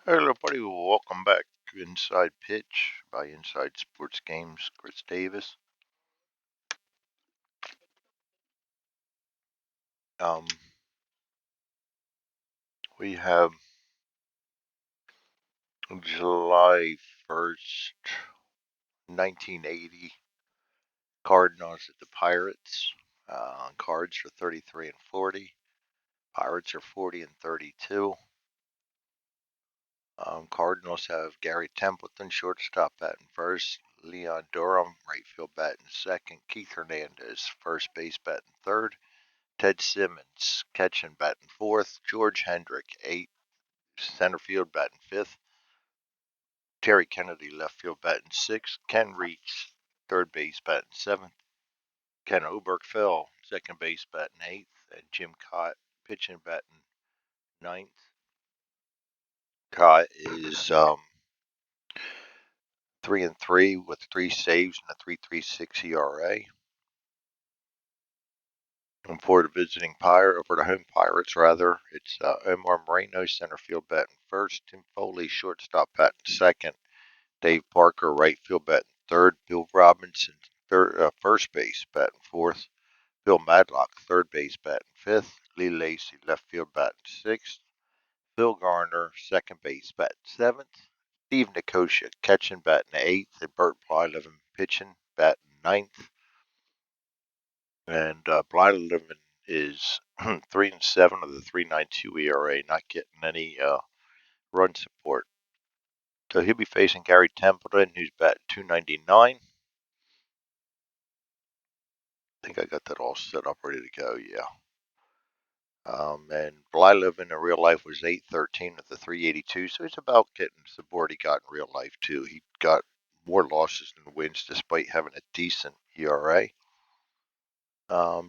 Hello, everybody. Welcome back to Inside Pitch by Inside Sports Games. Chris Davis. Um, we have July 1st, 1980. Cardinals at the Pirates. Cards are 33 and 40. Pirates are 40 and 32. Cardinals have Gary Templeton, shortstop, batting first. Leon Durham, right field, batting second. Keith Hernandez, first base, batting third. Ted Simmons, catching, batting fourth. George Hendrick, center field, batting fifth. Terry Kennedy, left field, batting sixth. Ken Reitz, third base, batting seventh. Ken Oberkfell, second base, batting eighth. And Jim Cott, pitching, batting ninth. Cott is 3-3 with 3 saves and a 3.36 ERA. And for the home Pirates, rather, it's Omar Moreno, center field, batting first. Tim Foley, shortstop, batting second. Dave Parker, right field, batting third. Bill Robinson, first base, batting fourth. Bill Madlock, third base, batting fifth. Lee Lacy, left field, batting sixth. Phil Garner, second base, batting seventh. Steve Nicosia, catching, batting eighth. And Bert Blyleven, pitching, batting ninth. And Blyleven is 3-7 with a 3.92 ERA, not getting any run support. So he'll be facing Gary Templeton, who's batting 299. I think I got that all set up, ready to go, yeah. And Blyleven in real life was 8-13 with a 3.82, so he's about getting support he got in real life, too. He got more losses than wins despite having a decent ERA.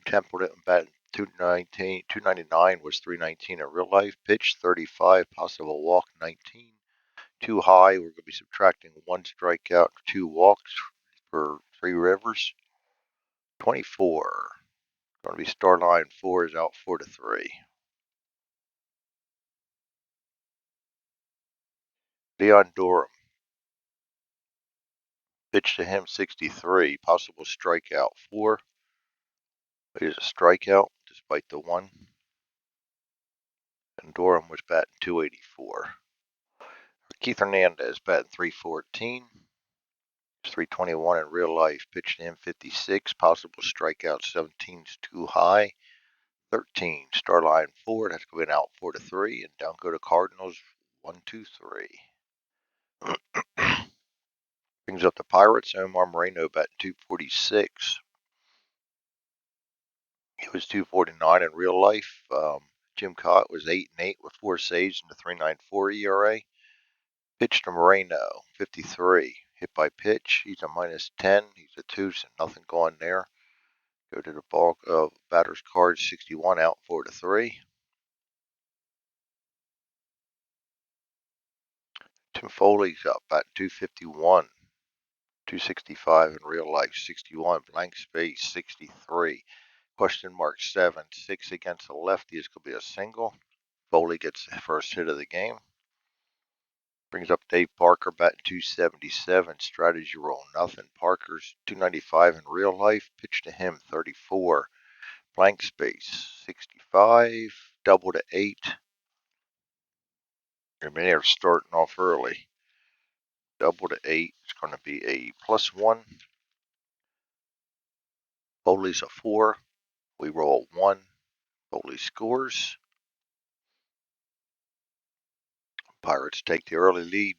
Templeton batting 299 was 319 in real life. Pitch 35, possible walk 19. Too high. We're going to be subtracting 1 strikeout, 2 walks for Three Rivers. 24. Going to be star line 4 is out 4-3. Leon Durham. Pitch to him 63. Possible strikeout 4. It is a strikeout despite the 1. And Durham was batting 284. Keith Hernandez batting 314. 321 in real life. Pitched to him 56. Possible strikeout 17 is too high. 13. Star line 4. That's going out 4-3. And down go to Cardinals 1-2-3. Brings up the Pirates. Omar Moreno batting 246. He was 249 in real life. Jim Cott was 8-8 with 4 saves and a 3.94 ERA. Pitch to Moreno 53. Hit by pitch. He's a -10. He's a 2, so nothing going there. Go to the ball of batter's card 61 out 4-3. Tim Foley's up at 251. 265 in real life, 61. Blank space 63. Question mark 7. 6 against the lefty is going to be a single. Foley gets the first hit of the game. Brings up Dave Parker batting 277. Strategy roll nothing. Parker's 295 in real life. Pitch to him 34. Blank space 65. Double to 8. I mean, they're starting off early. Double to 8 is going to be a +1. Foley's a 4. We roll 1. Foley scores. Pirates take the early lead.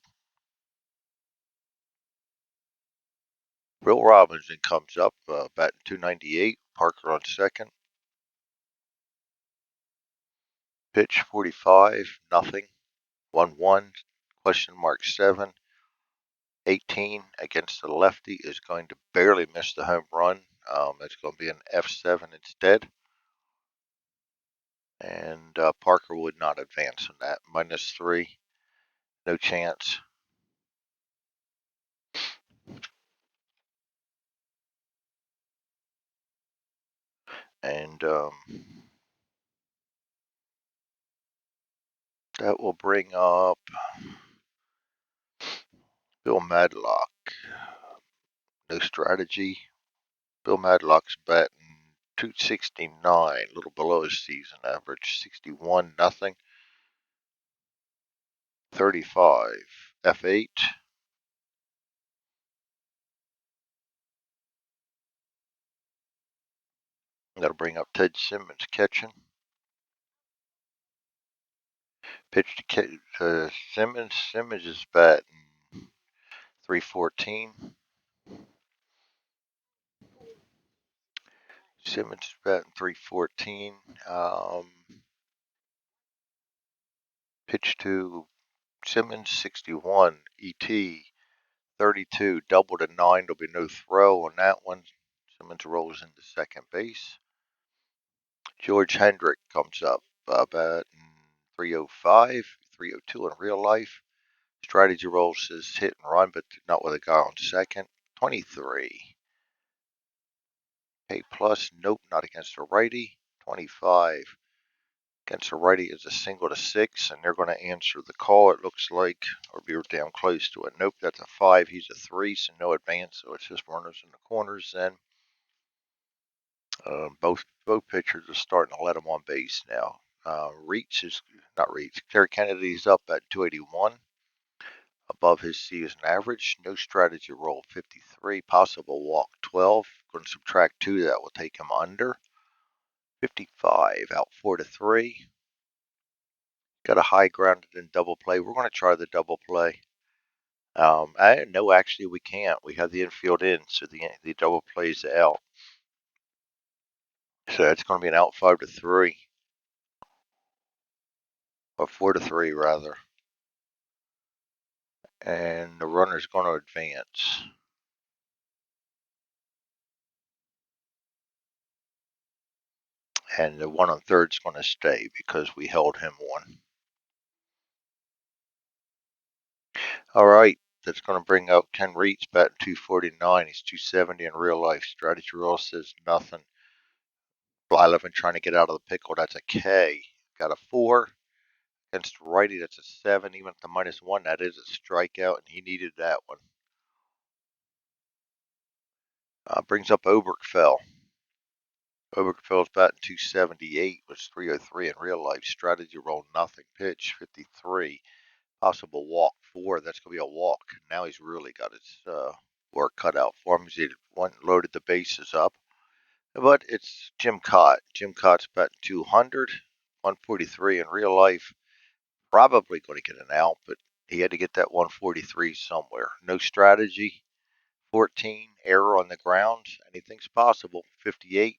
Will Robinson comes up, batting 298. Parker on second. Pitch 45, nothing. 1-1. Question mark 7. 18 against the lefty is going to barely miss the home run. It's going to be an F7 instead. And Parker would not advance on that. -3. No chance. And that will bring up Bill Madlock, no strategy. Bill Madlock's batting 269, a little below his season average. 61 nothing. 35 F8. That'll bring up Ted Simmons catching. Pitch to Simmons. Simmons is batting 314. Simmons is batting 314. Pitch to Simmons 61. ET 32. Double to 9. There'll be no throw on that one. Simmons rolls into second base. George Hendrick comes up batting 305. 302 in real life. Strategy roll says hit and run, but not with a guy on second. 23. A plus, nope, not against a righty. 25. Against a righty is a single to 6, and they're going to answer the call, it looks like, or be damn close to it. Nope, that's a 5. He's a 3, so no advance, so it's just runners in the corners then. Both pitchers are starting to let him on base now. Terry Kennedy's up at 281. Above his season average. No strategy roll 53. Possible walk 12. Going to subtract 2. That will take him under. 55. Out 4 to 3. Got a high grounded in double play. We're going to try the double play. No, actually, we can't. We have the infield in, so the double plays out. So it's going to be an out 5 to 3. Or 4 to 3, rather. And the runner's going to advance. And the one on third's going to stay because we held him one. All right, that's going to bring out Ken Reitz batting 249. He's 270 in real life. Strategy roll says nothing. Blyleven trying to get out of the pickle. That's a K. Got a 4. Against righty, that's a 7. Even at the -1, that is a strikeout, and he needed that one. Brings up Oberkfell. Oberkfell's batting 278, was 303 in real life. Strategy roll nothing. Pitch 53. Possible walk 4. That's going to be a walk. Now he's really got his work cut out for him. He loaded the bases up. But it's Jim Cott. Jim Cott's batting 200. 143 in real life. Probably going to get an out, but he had to get that 143 somewhere. No strategy. 14. Error on the ground. Anything's possible. 58.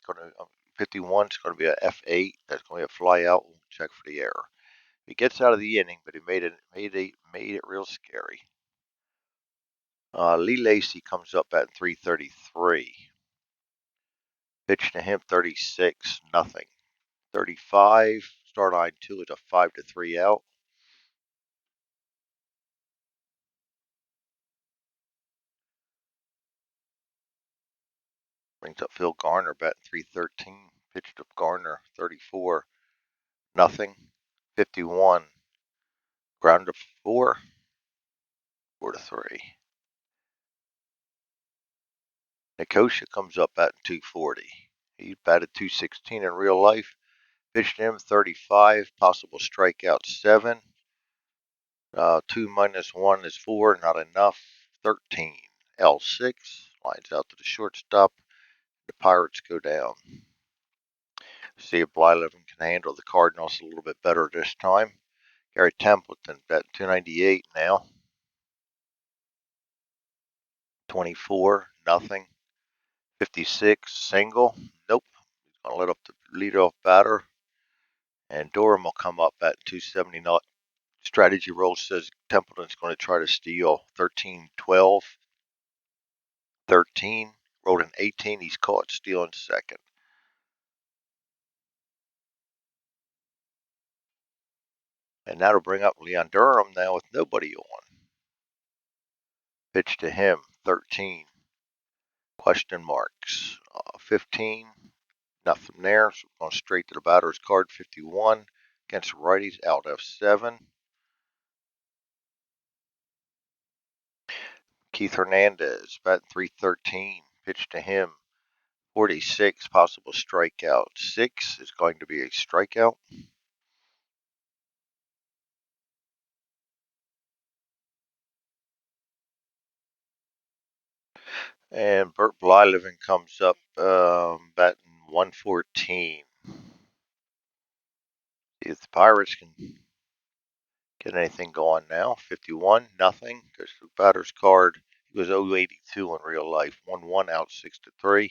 51 is going to be a F8. That's going to be a fly out. We'll check for the error. He gets out of the inning, but he made it real scary. Lee Lacy comes up at 333. Pitch to him 36 nothing. 35. Start line 2 is a 5 to 3 out. Brings up Phil Garner batting 313. Pitch to Garner 34 nothing. 51. Ground to 4. 4 to 3. Nicosia comes up batting 240. He batted 216 in real life. Pitched to him 35. Possible strikeout 7. 2 minus 1 is 4. Not enough. 13. L6. Lines out to the shortstop. The Pirates go down. See if Blyleven can handle the Cardinals a little bit better this time. Gary Templeton batting 298 now. 24 nothing. 56 single. Nope. He's going to let up the leadoff batter. And Durham will come up at 270. Strategy roll says Templeton's going to try to steal 13 12. 13. Rolled an 18. He's caught stealing second. And that'll bring up Leon Durham now with nobody on. Pitch to him 13. Question marks. 15. Nothing there. So going straight to the batter's card. 51. Against righties, out F7. Keith Hernandez, batting 313. Pitch to him, 46, possible strikeout. 6 is going to be a strikeout. And Bert Blyleven comes up, batting 114. See if the Pirates can get anything going now. 51, nothing. Goes to the batter's card. He was 082 in real life. 1-1 out, 6-3.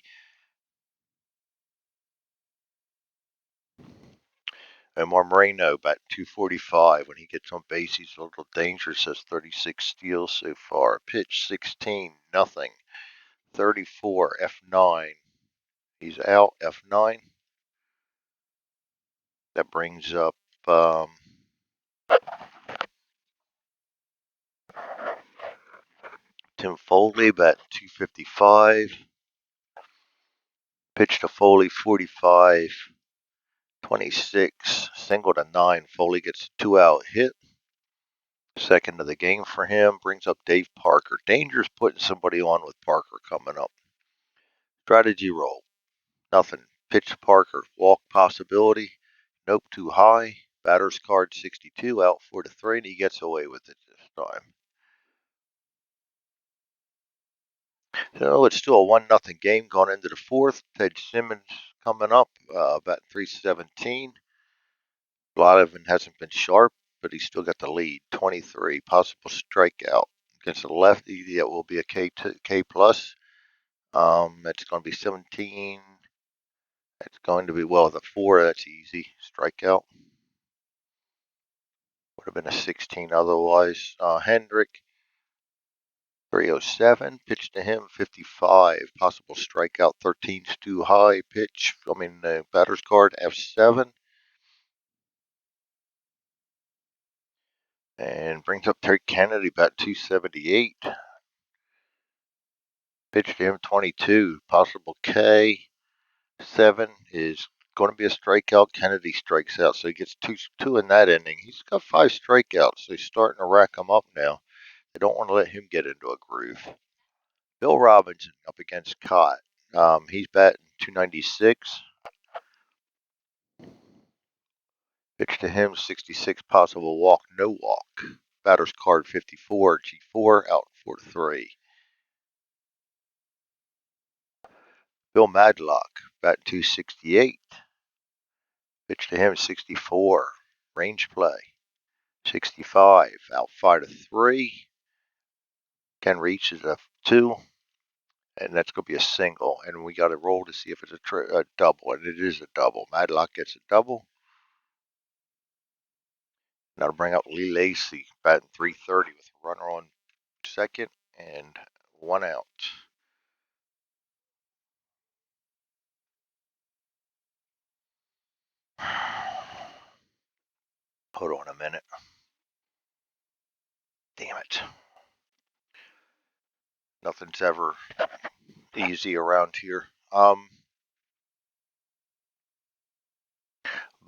And Moreno bat 245. When he gets on base, he's a little dangerous. Has 36 steals so far. Pitch 16, nothing. 34, F9. He's out, F9. That brings up Tim Foley bat 255. Pitch to Foley, 45. 26, single to 9. Foley gets a 2-out hit. Second of the game for him. Brings up Dave Parker. Dangerous putting somebody on with Parker coming up. Strategy roll. Nothing. Pitch to Parker. Walk possibility. Nope, too high. Batter's card 62. Out 4-3, and he gets away with it this time. So it's still a 1-0 game going into the fourth. Ted Simmons coming up, batting 317. Blyleven hasn't been sharp, but he's still got the lead. 23, possible strikeout against the lefty. That will be a K plus. It's going to be 17. It's going to be, well, the 4, that's easy. Strikeout. Would have been a 16 otherwise. Hendrick, 307. Pitch to him, 55. Possible strikeout, 13's too high. Batter's card, F7. And brings up Terry Kennedy, about 278. Pitch to him, 22. Possible K. 7 is going to be a strikeout. Kennedy strikes out, so he gets two in that inning. He's got 5 strikeouts, so he's starting to rack them up now. They don't want to let him get into a groove. Bill Robinson up against Cott. He's batting 296. Pitch to him, 66. Possible walk, no walk. Batter's card 54. G4 out 4-3. Bill Madlock, batting 268. Pitch to him, 64. Range play. 65, out 5-3. Ken reaches a 2, and that's going to be a single. And we got to roll to see if it's a double, and it is a double. Madlock gets a double. Now to bring up Lee Lacy, batting 330 with a runner on second and 1 out. Hold on a minute. Damn it. Nothing's ever easy around here.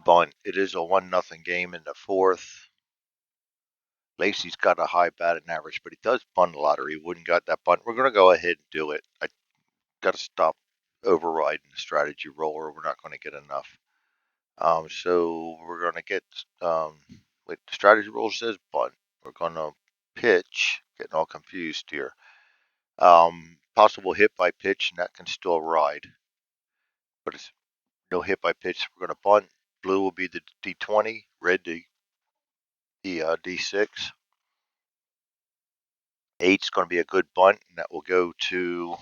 Bunt. It is a 1-0 game in the fourth. Lacey's got a high batting average, but he does bunt a lot, or he wouldn't got that bunt. We're going to go ahead and do it. I got to stop overriding the strategy roll, or we're not going to get enough. So we're going to get, wait, the strategy roll says bunt. We're going to pitch, getting all confused here. Possible hit by pitch, and that can still ride. But it's no hit by pitch. We're going to bunt. Blue will be the D20, red the D6. 8's going to be a good bunt, and that will go to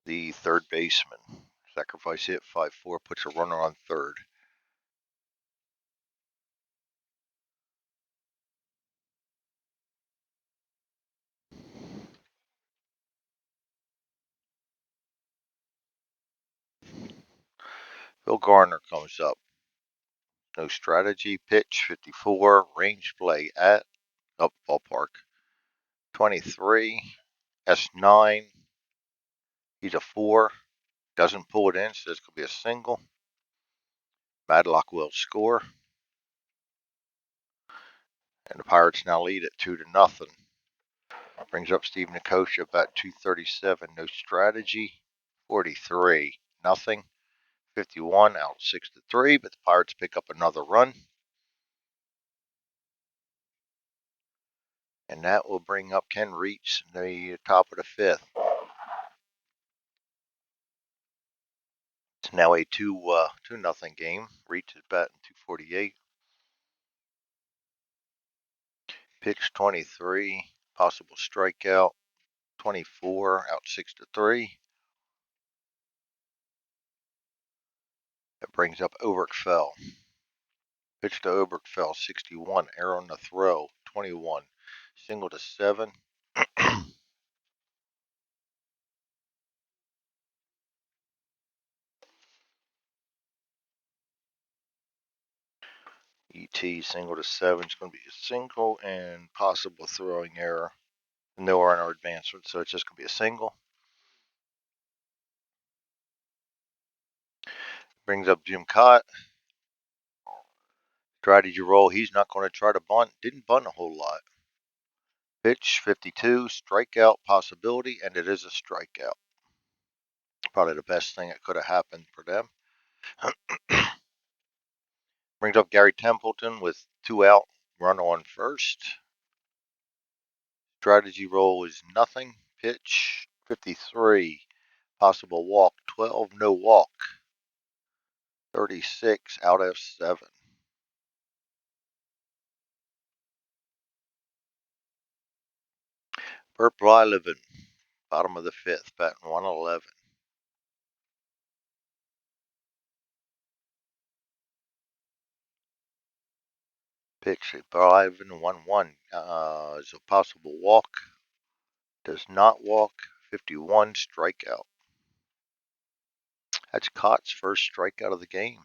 the third baseman. Sacrifice hit, 5-4, puts a runner on third. Bill Garner comes up. No strategy, pitch, 54, range play at, up ballpark. 23, S9, he's a 4, doesn't pull it in, so this could be a single. Madlock will score. And the Pirates now lead at 2-0. Brings up Steve Nicosia about 237. No strategy. 43. Nothing. 51 out 6-3, but the Pirates pick up another run. And that will bring up Ken Reach the top of the fifth. It's now a 2-0 game. Reach is batting 248. Pitch 23. Possible strikeout 24 out 6-3. That brings up Oberkfell. Pitch to Oberkfell 61. Error on the throw 21. Single to 7. ET single to 7 is going to be a single and possible throwing error. No runner advancement, so it's just going to be a single. Brings up Jim Cott. Strategy roll. He's not going to try to bunt. Didn't bunt a whole lot. Pitch 52. Strikeout possibility, and it is a strikeout. Probably the best thing that could have happened for them. Brings up Gary Templeton with 2 out. Run on first. Strategy roll is nothing. Pitch 53. Possible walk 12. No walk. 36 out of 7. Burt Blyleven, bottom of the fifth, batting 111. Pitch at Blyleven 1-1. Is a possible walk. Does not walk. 51 strikeout. That's Cott's first strikeout of the game.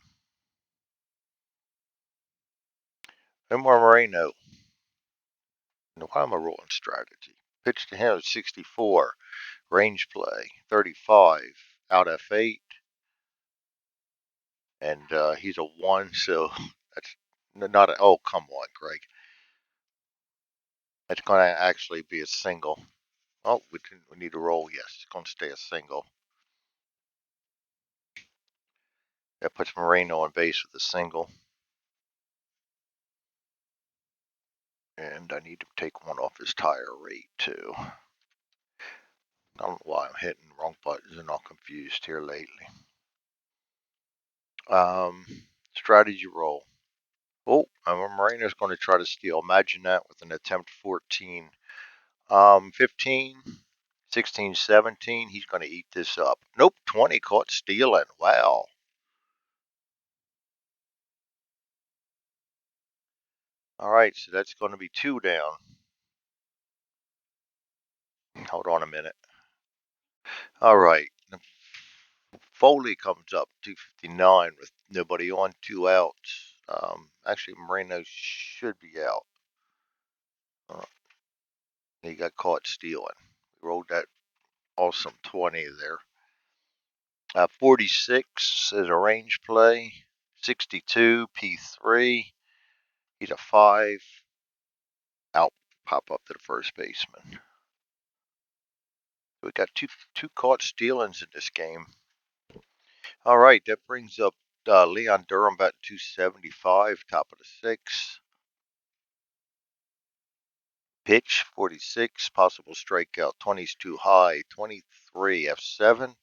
Omar Moreno. No, I'm a rolling strategy. Pitch to him 64. Range play 35. Out F8. And he's a 1, so that's not a. Oh, come on, Greg. That's going to actually be a single. Oh, we need to roll. Yes, it's going to stay a single. That puts Moreno on base with a single. And I need to take one off his tire rate, too. I don't know why I'm hitting the wrong buttons and all confused here lately. Strategy roll. Oh, Moreno's going to try to steal. Imagine that with an attempt 14. 15, 16, 17. He's going to eat this up. Nope, 20 caught stealing. Wow. All right, so that's going to be 2 down. Hold on a minute. All right. Foley comes up 259 with nobody on, 2 outs. Actually, Moreno should be out. He got caught stealing. We rolled that awesome 20 there. 46 is a range play. 62 P3. He's a 5. Out, pop up to the first baseman. We got two caught stealings in this game. All right, that brings up Leon Durham about 275, top of the 6. Pitch 46, possible strikeout 20's too high, 23 F7.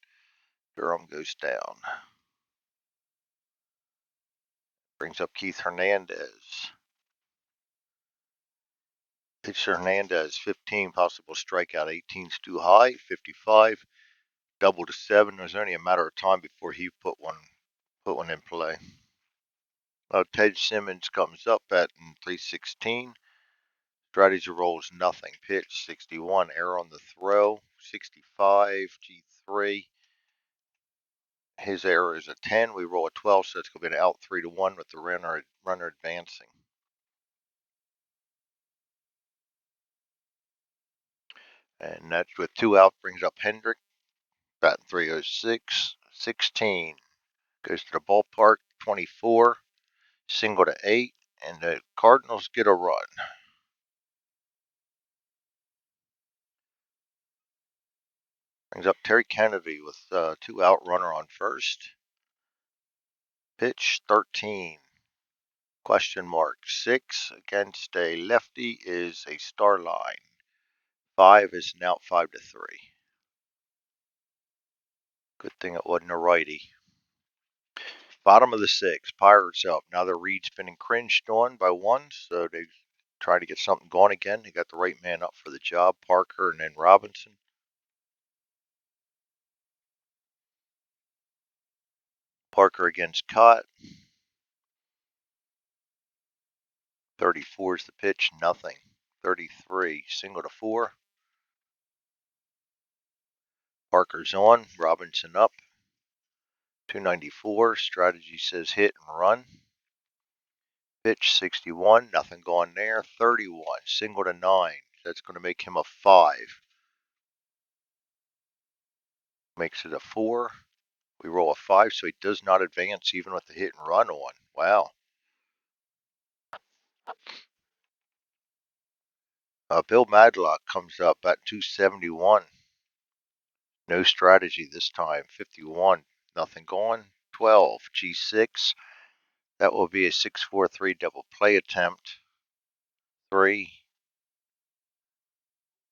Durham goes down. Brings up Keith Hernandez. Pitch Hernandez 15, possible strikeout 18's too high, 55. Double to 7. It was only a matter of time before he put one in play. Ted Simmons comes up at 316. Strategy rolls nothing. Pitch 61. Error on the throw 65. G3. His error is a 10. We roll a 12, so it's going to be an out 3-1 with the runner advancing. And that's with 2 out. Brings up Hendrick. Batting 306. 16. Goes to the ballpark. 24. Single to 8. And the Cardinals get a run. Brings up Terry Kennedy with 2-out runner on first. Pitch 13. Question mark. 6 against a lefty is a star line. 5 is an out 5-3. Good thing it wasn't a righty. Bottom of the 6th. Pirates up. Now the Reed's been cringed on by 1, so they try to get something going again. They got the right man up for the job, Parker and then Robinson. Parker against Cott. 34 is the pitch, nothing. 33, single to 4. Parker's on, Robinson up. 294, strategy says hit and run. Pitch 61, nothing going there. 31, single to 9. That's going to make him a 5. Makes it a 4. We roll a 5, so he does not advance even with the hit and run on. Wow. Bill Madlock comes up at 271. No strategy this time. 51, nothing going. 12, G6. That will be a 6-4-3 double play attempt. 3,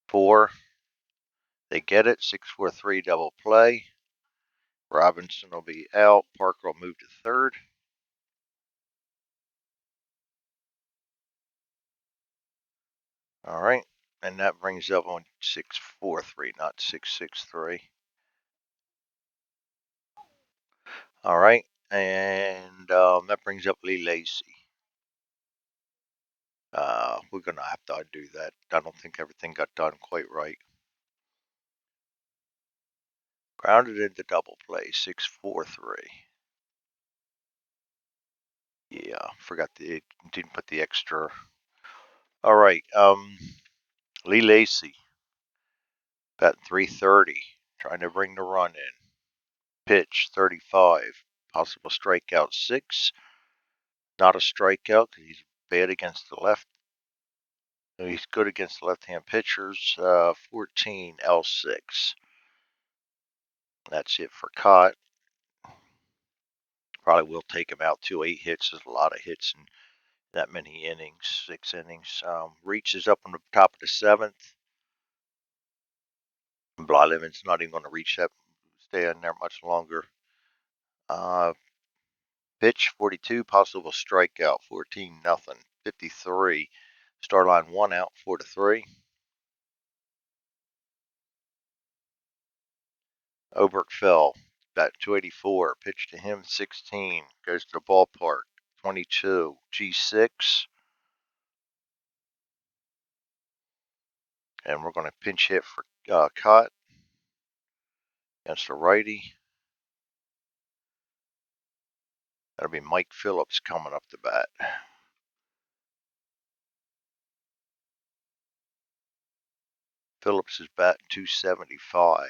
4. They get it. 6-4-3 double play. Robinson will be out. Parker will move to third. All right. And that brings up on 6-4-3, not 6-6-3. All right. And that brings up Lee Lacy. We're going to have to undo that. I don't think everything got done quite right. Grounded into double play, 6-4-3. Yeah, forgot it didn't put the extra. All right, Lee Lacy, batting 330, trying to bring the run in. Pitch 35, possible strikeout 6. Not a strikeout because he's bad against the left. He's good against the left-hand pitchers. 14 L6. That's it for Cott. Probably will take him out too. 8 hits is a lot of hits in that many innings, 6 innings. Reaches up on the top of the 7th. Blyleven's not even going to reach that, stay in there much longer. Pitch 42, possible strikeout 14 nothing. 53, star line 1 out 4-3. Oberkfell, bat 284, pitch to him 16, goes to the ballpark 22, G6. And we're going to pinch hit for Cott against a righty. That'll be Mike Phillips coming up to bat. Phillips is batting 275.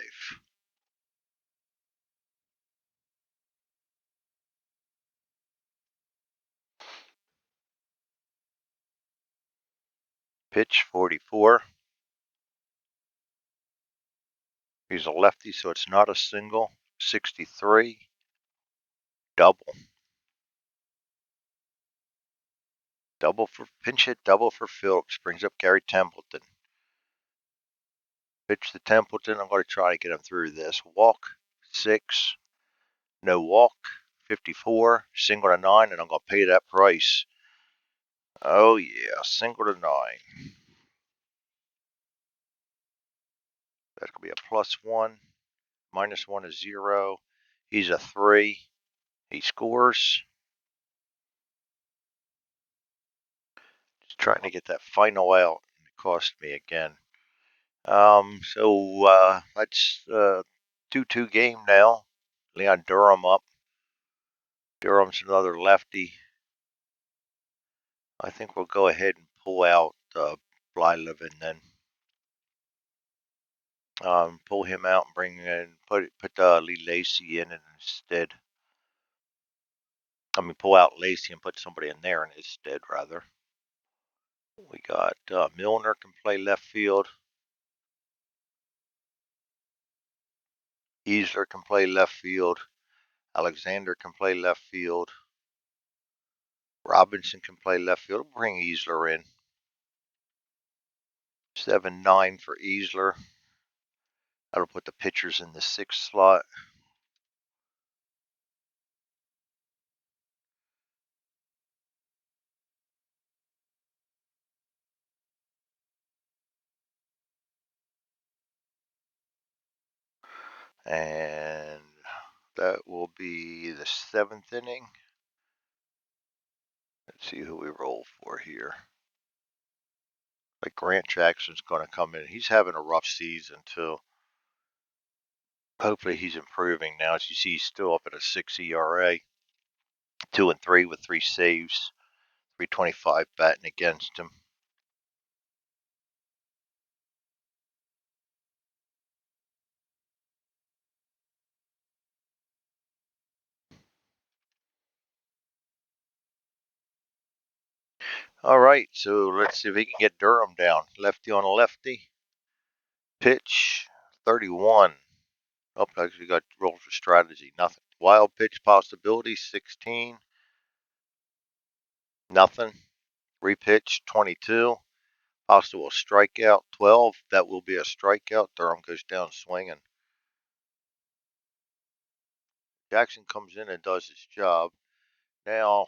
Pitch 44. He's a lefty, so it's not a single. 63. Double. Double for pinch hit, double for Phillips. Brings up Gary Templeton. Pitch to Templeton. I'm going to try to get him through this. Walk 6. No walk. 54. Single to 9, and I'm going to pay that price. Oh yeah, single to 9. That's going to be a +1. -1 is 0. He's a 3. He scores. Just trying to get that final out. It cost me again. So that's 2-2 game now. Leon Durham up. Durham's another lefty. I think we'll go ahead and pull out Blyleven then. Pull him out and bring in put Lee Lacy in instead. I mean, pull out Lacy and put somebody in there instead, rather. We got Milner can play left field. Easler can play left field. Alexander can play left field. Robinson can play left field. We'll bring Easler in. 7-9 for Easler. That'll put the pitchers in the 6th slot. And that will be the 7th inning. Let's see who we roll for here. Like Grant Jackson's going to come in. He's having a rough season too. Hopefully he's improving now. As you see, he's still up at a 6 ERA. 2-3 with 3 saves. 325 batting against him. All right, so let's see if he can get Durham down. Lefty on a lefty. Pitch 31. Oh, actually got rolled for strategy. Nothing. Wild pitch possibility 16. Nothing. Repitch 22. Possible strikeout 12. That will be a strikeout. Durham goes down swinging. Jackson comes in and does his job. Now,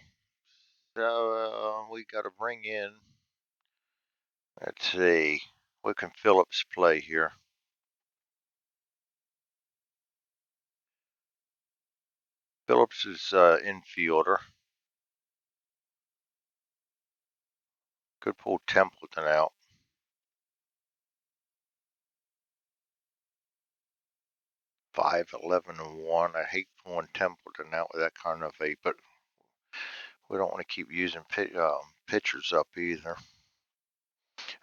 so we got to bring in. Let's see. What can Phillips play here? Phillips is infielder. Could pull Templeton out. 5-11-1. I hate pulling Templeton out with that kind of a, but we don't want to keep using pitchers up either.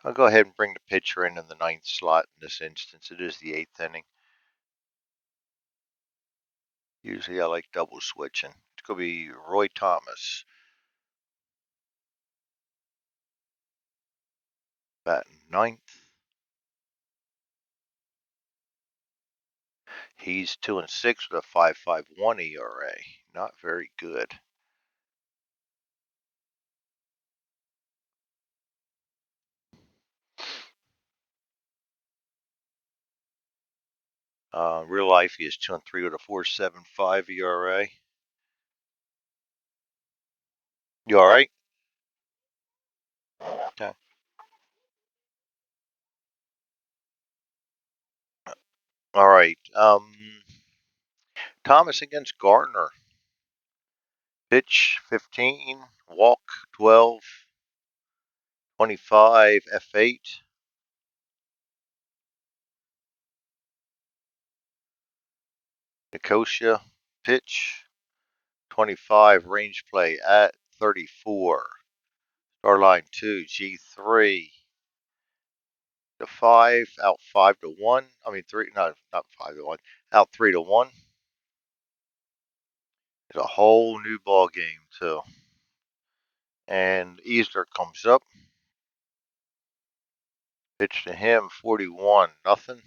I'll go ahead and bring the pitcher in the 9th slot in this instance. It is the 8th inning. Usually I like double switching. It's going to be Roy Thomas. Batting 9th. He's 2-6 with a 5.51 ERA. Not very good. Real life, he is 2-3 with a 4.75 ERA. You all right? Okay. All right. Thomas against Gardner. Pitch 15, walk 12, 25, F8. Nicosia, pitch 25, range play at 34. Star line 2, G3 to 5, out 5-1. I mean 3, not 5-1, out 3-1. It's a whole new ball game too. And Easler comes up. Pitch to him, 41, nothing.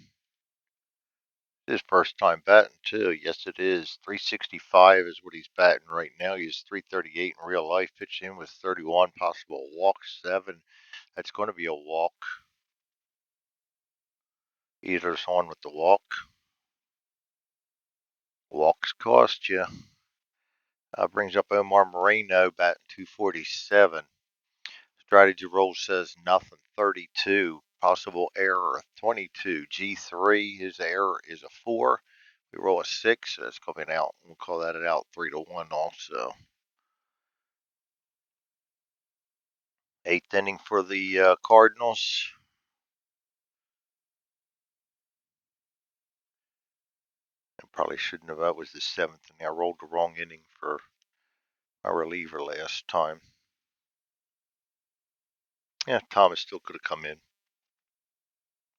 His first time batting too. Yes, it is. 365 is what he's batting right now. He's 338 in real life. Pitched in with 31, possible walk 7. That's going to be a walk. Easler's on with the walk. Walks cost you. Brings up Omar Moreno batting 247. Strategy roll says nothing. 32. Possible error 22. G3. His error is a 4. We roll a 6. So that's coming out. We'll call that an out 3-1 also. 8th inning for the Cardinals. I probably shouldn't have. That was the 7th inning. I rolled the wrong inning for my reliever last time. Yeah, Thomas still could have come in.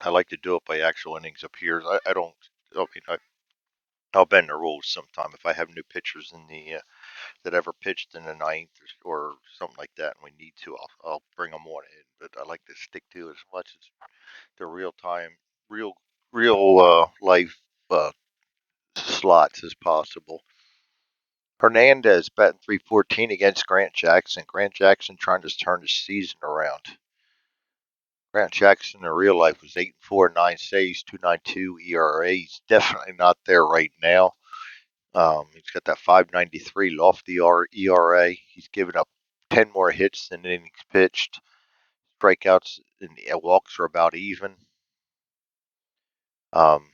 I like to do it by actual innings up here. I don't. I mean, I'll bend the rules sometime if I have new pitchers in the that ever pitched in the 9th or something like that, and we need to. I'll bring them on in. But I like to stick to as much as the real time, real life slots as possible. Hernandez batting 314 against Grant Jackson. Grant Jackson trying to turn his season around. Grant Jackson in real life was 8-4, 9 saves, 2.92 ERA. He's definitely not there right now. He's got that 5.93 lofty ERA. He's given up 10 more hits than innings pitched. Strikeouts and walks are about even. Um,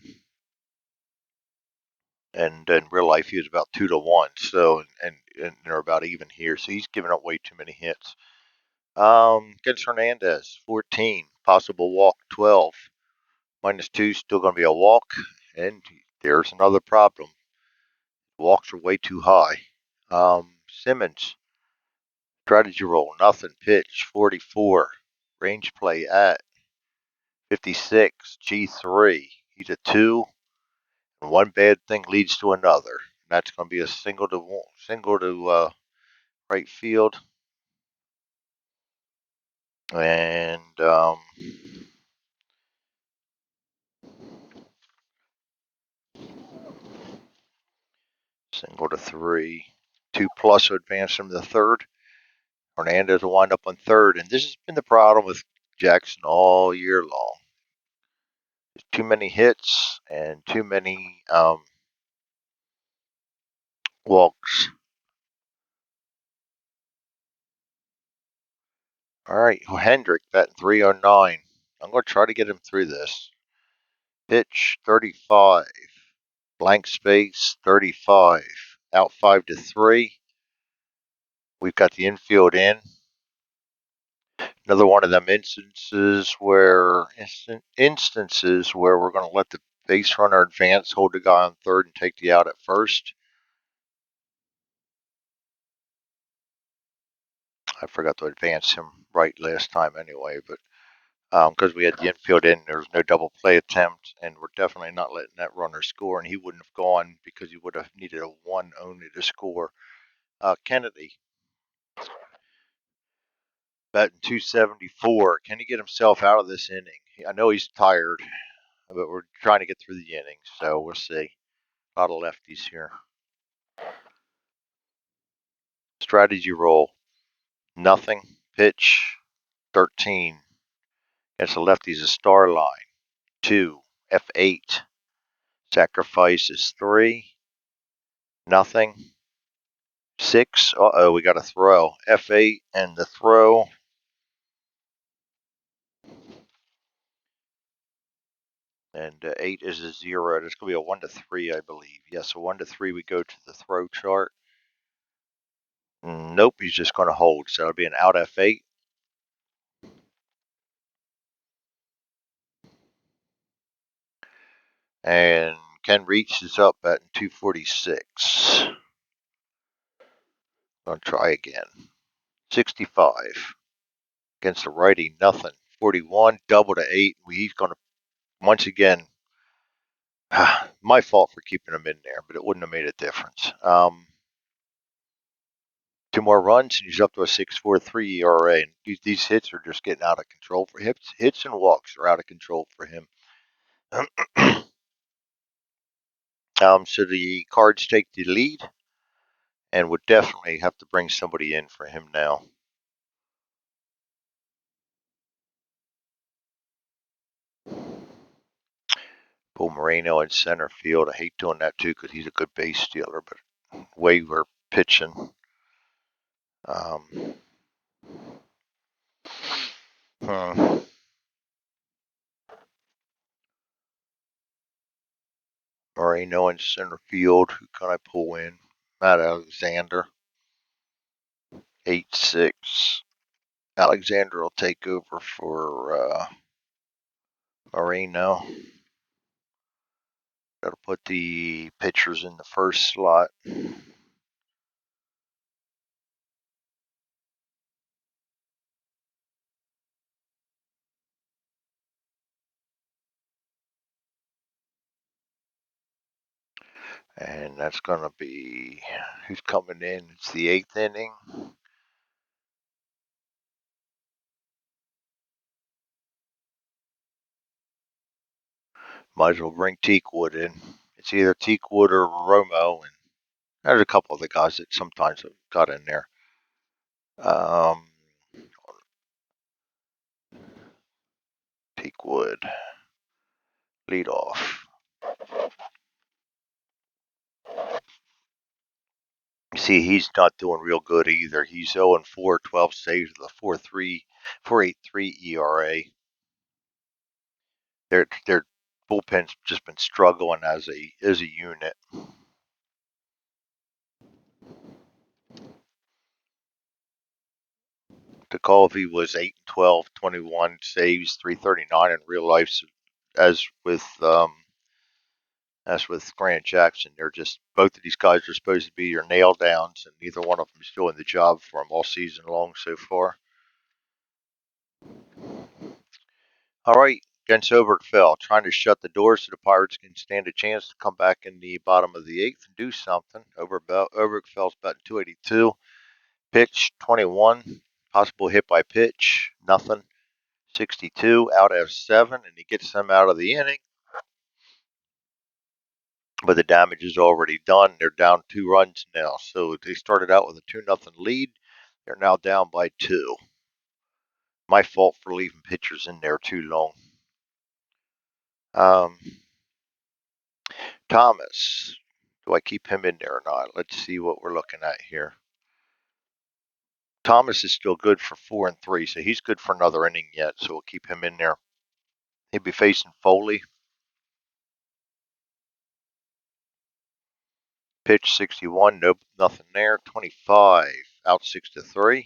and in real life he was about 2-1. So and they're about even here. So he's given up way too many hits. Against Hernandez, 14 possible walk, 12 -2 still going to be a walk. And there's another problem. Walks are way too high. Simmons, strategy roll, nothing. Pitch, 44. Range play at 56. G3. He's a 2. And one bad thing leads to another. And that's going to be a single to right field. And single to 3. 2+ to advance him to the third. Hernandez will wind up on third. And this has been the problem with Jackson all year long. There's too many hits and too many walks. All right, Hendrick batting 309. I'm going to try to get him through this. Pitch 35. Blank space 35. Out 5-3. We've got the infield in. Another one of them instances where we're going to let the base runner advance, hold the guy on third, and take the out at first. I forgot to advance him right last time anyway, but because we had the infield in, there was no double play attempt, and we're definitely not letting that runner score, and he wouldn't have gone because he would have needed a 1 only to score. Kennedy batting 274. Can he get himself out of this inning? I know he's tired, but we're trying to get through the innings, so we'll see. A lot of lefties here. Strategy roll. Nothing. Pitch 13. Against the lefties, a star line. 2. F8. Sacrifice is 3. Nothing. 6. Uh-oh, we got a throw. F8 and the throw. And 8 is a 0. It's going to be a 1-3, I believe. Yes, a 1-3. We go to the throw chart. Nope, he's just going to hold. So it'll be an out F8. And Ken Reach is up at 246. Going to try again. 65. Against the righty, nothing. 41, double to 8. He's going to, once again, my fault for keeping him in there, but it wouldn't have made a difference. 2 more runs, and he's up to a 6.43 ERA. And these hits are just getting out of control for him. Hits and walks are out of control for him. So the Cards take the lead, and would definitely have to bring somebody in for him now. Paul Moreno in center field. I hate doing that too because he's a good base stealer, but way we're pitching. Moreno in center field. Who can I pull in? Matt Alexander. 8-6. Alexander will take over for Moreno. Got to put the pitchers in the first slot. And that's going to be who's coming in. It's the 8th inning. Might as well bring Teakwood in. It's either Teakwood or Romo, and there's a couple of the guys that sometimes have got in there. Teakwood, lead off. You see, he's not doing real good either. He's 0-4, 12 saves with a 4.83 ERA. Their bullpen's just been struggling as a unit. DeColvey was 8-12, 21 saves, 339 in real life. As with Grant Jackson, they're just both of these guys are supposed to be your nail downs, and neither one of them is doing the job for them all season long so far. All right, against Obergfell, trying to shut the doors so the Pirates can stand a chance to come back in the bottom of the eighth and do something. Obergfell's batting 282. Pitch 21, possible hit by pitch, nothing. 62 out of 7, and he gets them out of the inning. But the damage is already done. They're down 2 runs now. So they started out with a 2-0 lead. They're now down by 2. My fault for leaving pitchers in there too long. Thomas. Do I keep him in there or not? Let's see what we're looking at here. Thomas is still good for 4-3, so he's good for another inning yet, so we'll keep him in there. He'll be facing Foley. Pitch 61, nope, nothing there. 25, out 6-3.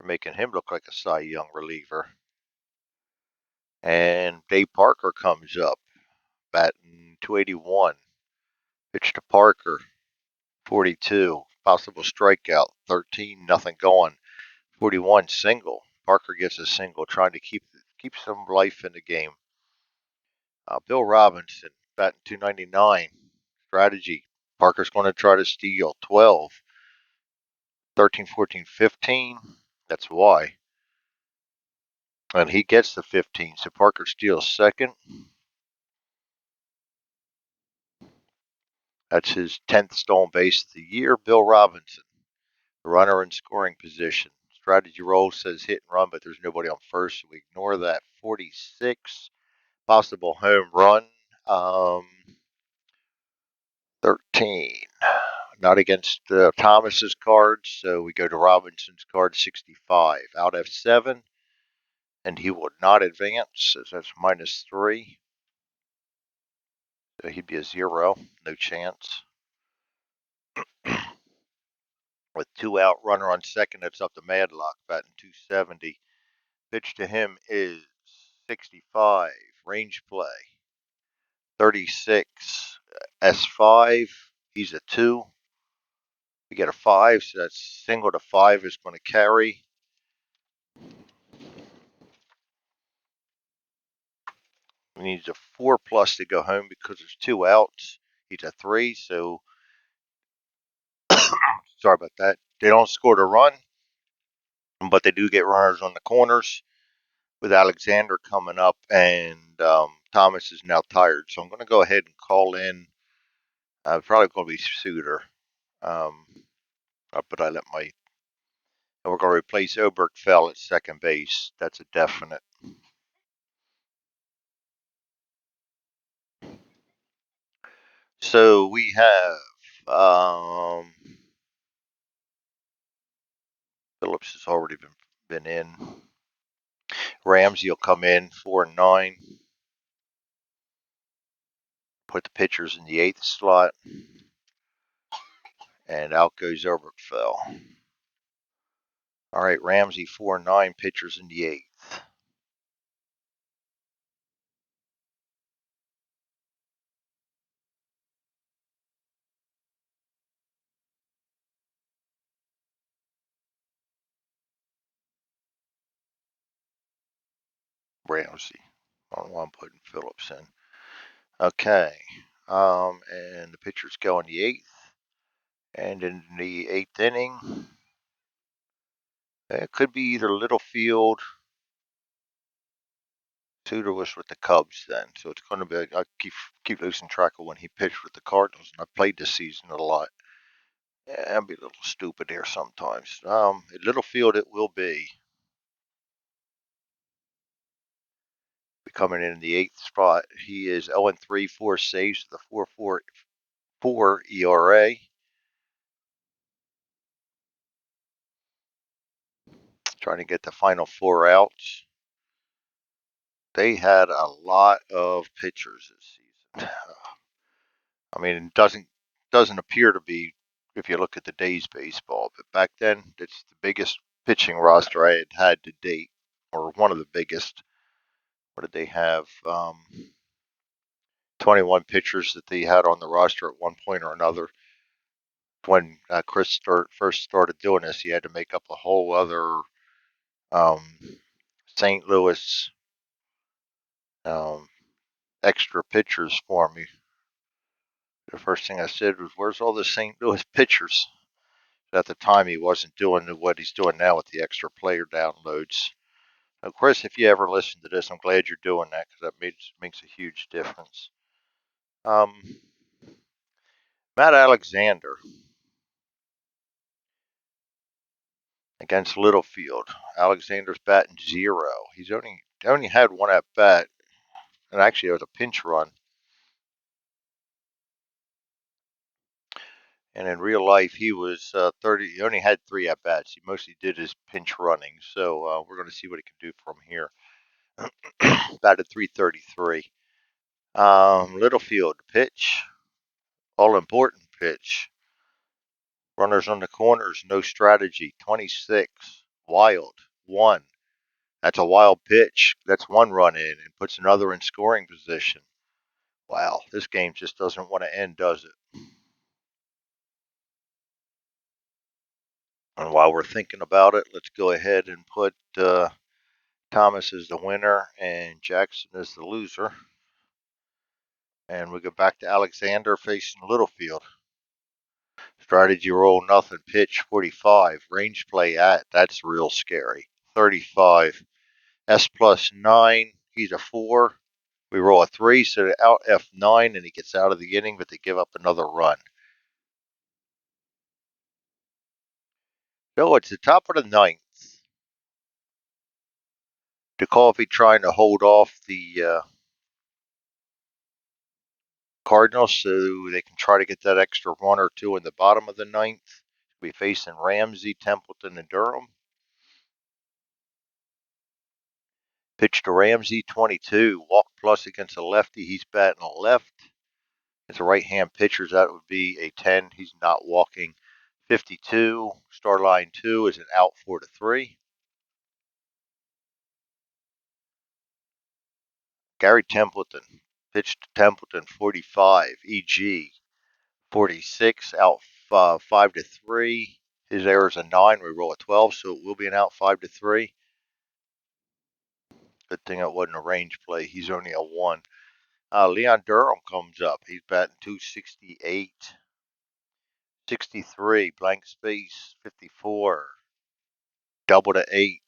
We're making him look like a Cy Young reliever. And Dave Parker comes up, batting 281. Pitch to Parker, 42. Possible strikeout, 13, nothing going. 41, single. Parker gets a single, trying to keep some life in the game. Bill Robinson, batting 299. Strategy. Parker's going to try to steal 12. 13, 14, 15. That's why. And he gets the 15. So Parker steals second. That's his 10th stolen base of the year. Bill Robinson, runner in scoring position. Strategy roll says hit and run, but there's nobody on first, so we ignore that. 46. Possible home run. 13. Not against Thomas's cards, so we go to Robinson's card, 65. Out of 7, and he would not advance, so that's -3. So he'd be a 0, no chance. With 2 out, runner on second, that's up to Madlock, batting 270. Pitch to him is 65, range play. 36, S5, he's a 2. We get a 5, so that's single to 5 is going to carry. He needs a 4+ to go home because there's 2 outs. He's a 3, so sorry about that. They don't score the run, but they do get runners on the corners with Alexander coming up, and Thomas is now tired. So I'm going to go ahead and call in. Probably going to be Suter. But I let my. We're going to replace Obergfell at second base. That's a definite. So we have Phillips has already been in. Ramsey will come in 4-9. Put the pitchers in the 8th slot, and out goes Obergfell. All right, Ramsey 4-9, pitchers in the 8th. Ramsey. I don't know why I'm putting Phillips in. Okay. And the pitchers go in the 8th. And in the 8th inning, it could be either Littlefield, Suter was with the Cubs then, so it's going to be. I keep losing track of when he pitched with the Cardinals, and I played this season a lot. Yeah, I'll be a little stupid here sometimes. At Littlefield it will be. Coming in the 8th spot. He is 0-3, 4 saves with a 4.44 ERA. Trying to get the final 4 outs. They had a lot of pitchers this season. I mean, it doesn't appear to be if you look at the day's baseball, but back then it's the biggest pitching roster I had to date, or one of the biggest. What did they have? 21 pitchers that they had on the roster at one point or another. When Chris first started doing this, he had to make up a whole other um, St. Louis um, extra pitchers for me. The first thing I said was, "Where's all the St. Louis pitchers?" At the time, he wasn't doing what he's doing now with the extra player downloads. Of course, if you ever listen to this, I'm glad you're doing that because that makes a huge difference. Um, Matt Alexander against Littlefield. Alexander's batting 0. He's only had one at bat, and actually it was a pinch run. And in real life, he was 30. He only had 3 at bats. He mostly did his pinch running. So we're going to see what he can do from here. Batted 333. Littlefield pitch, all important pitch. Runners on the corners, no strategy. 26. Wild 1. That's a wild pitch. That's 1 run in and puts another in scoring position. Wow, this game just doesn't want to end, does it? And while we're thinking about it, let's go ahead and put Thomas as the winner and Jackson as the loser. And we go back to Alexander facing Littlefield. Strategy roll, nothing. Pitch 45. Range play at. That's real scary. 35. S plus 9. He's a 4. We roll a 3, so they out F9, and he gets out of the inning, but they give up another run. So it's the top of the 9th. DeCoffey trying to hold off the Cardinals so they can try to get that extra 1 or 2 in the bottom of the 9th. We'll be facing Ramsey, Templeton, and Durham. Pitch to Ramsey, 22. Walk plus against a lefty. He's batting a left. As a right-hand pitcher, that would be a 10. He's not walking. 52. Star line 2 is an out 4-3. Gary Templeton. Pitch to Templeton, 45. EG, 46. Out 5-3. His error is a 9. We roll a 12, so it will be an out 5-3. Good thing it wasn't a range play. He's only a 1. Leon Durham comes up. He's batting 268. 63, blank space, 54. Double to 8.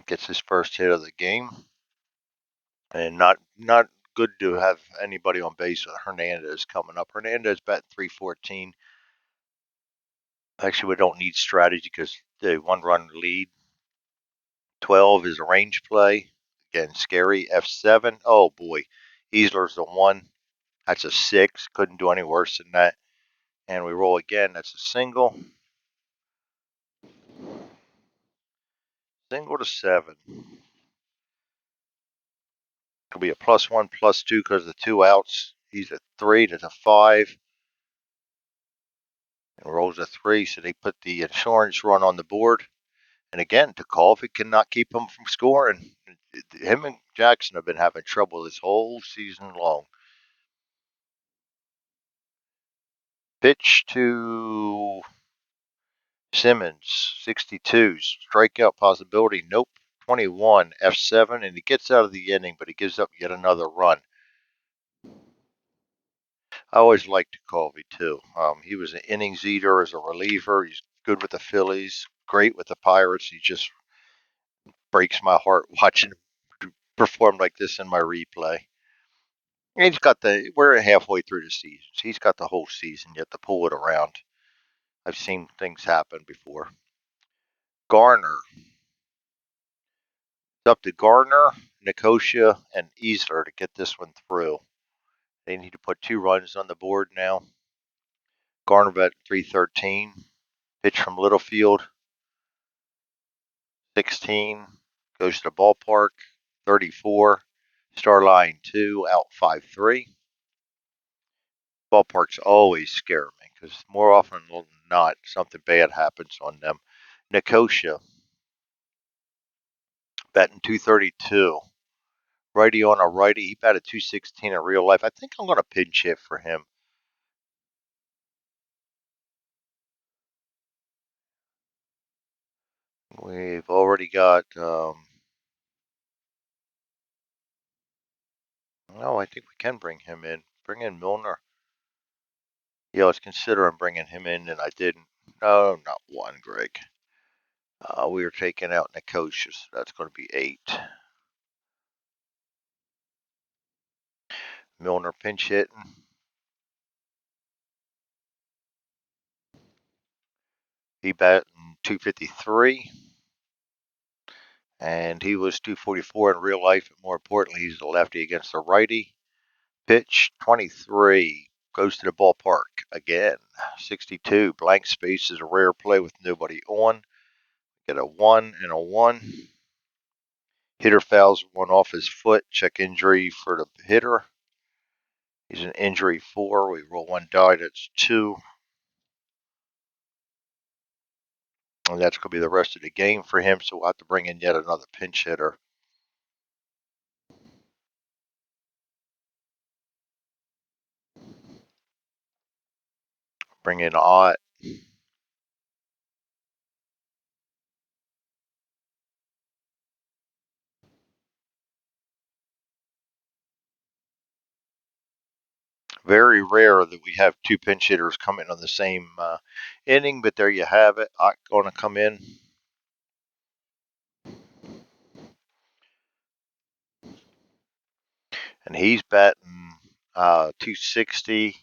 Gets his first hit of the game. And not good to have anybody on base with Hernandez coming up. Hernandez batting 314. Actually, we don't need strategy because the 1-run lead. 12 is a range play. Again, scary. F7. Oh boy. Easler's the 1. That's a 6. Couldn't do any worse than that. And we roll again. That's a single. Single to 7. Could be a +1, +2 because of the 2 outs. He's a 3. That's a 5. And rolls a 3. So they put the insurance run on the board. And again, to call if it cannot keep him from scoring. Him and Jackson have been having trouble this whole season long. Pitch to Simmons, 62. Strikeout possibility, nope. 21, F7, and he gets out of the inning, but he gives up yet another run. I always liked Colby too. He was an innings eater as a reliever. He's good with the Phillies, great with the Pirates. He just breaks my heart watching him perform like this in my replay. We're halfway through the season. So he's got the whole season yet to pull it around. I've seen things happen before. Garner. It's up to Garner, Nicosia, and Easler to get this one through. They need to put 2 runs on the board now. Garner at 313. Pitch from Littlefield. 16. Goes to the ballpark. 34. Star line 2, out 5-3. Ballparks always scare me because more often than not, something bad happens on them. Nicosia, batting 232. Righty on a righty. He batted 216 in real life. I think I'm going to pinch hit for him. We've already got. No, I think we can bring him in. Bring in Milner. Yeah, I was considering bringing him in, and I didn't. No, not one, Greg. We are taking out Nicosia, so that's going to be 8. Milner pinch hitting. He batting 253. And he was 244 in real life. And more importantly, he's a lefty against a righty. Pitch 23 goes to the ballpark again. 62 blank space is a rare play with nobody on. Get a 1 and a 1. Hitter fouls one off his foot. Check injury for the hitter. He's an injury 4. We roll 1 die. That's 2. And that's going to be the rest of the game for him. So we'll have to bring in yet another pinch hitter. Bring in Ott. Very rare that we have 2 pinch hitters come in on the same inning, but there you have it. Ott going to come in. And he's batting 260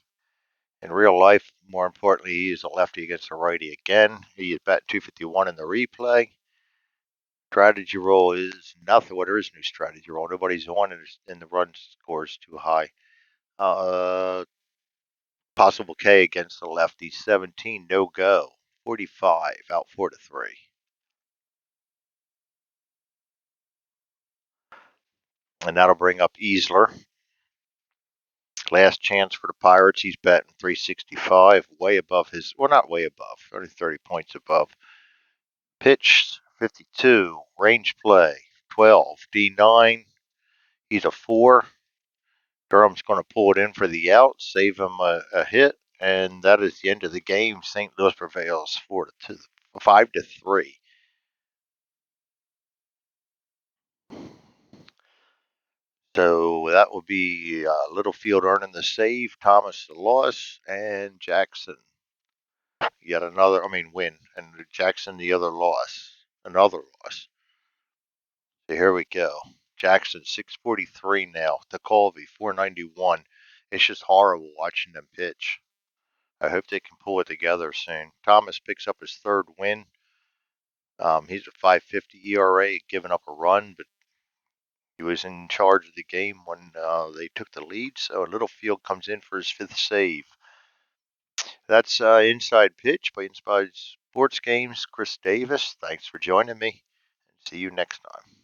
in real life. More importantly, he is a lefty against a righty again. He is batting 251 in the replay. Strategy roll is nothing. Well, there is no strategy roll. Nobody's on, and the run score is too high. Possible K against the lefty, 17, no go. 45, out 4-3. And that'll bring up Easler. Last chance for the Pirates. He's batting 365, way above his, well, not way above, only 30 points above. Pitch 52, range play 12, D9. He's a 4. Durham's going to pull it in for the out, save him a hit, and that is the end of the game. St. Louis prevails 4-2, 5-3. So that will be Littlefield earning the save, Thomas the loss, and Jackson yet another, win, and Jackson the other loss, another loss. So here we go. Jackson 643 now. Colby 491. It's just horrible watching them pitch. I hope they can pull it together soon. Thomas picks up his 3rd win. He's a 5.50 ERA, giving up a run, but he was in charge of the game when they took the lead. So Littlefield comes in for his 5th save. That's Inside Pitch by Inside Sports Games. Chris Davis, thanks for joining me. See you next time.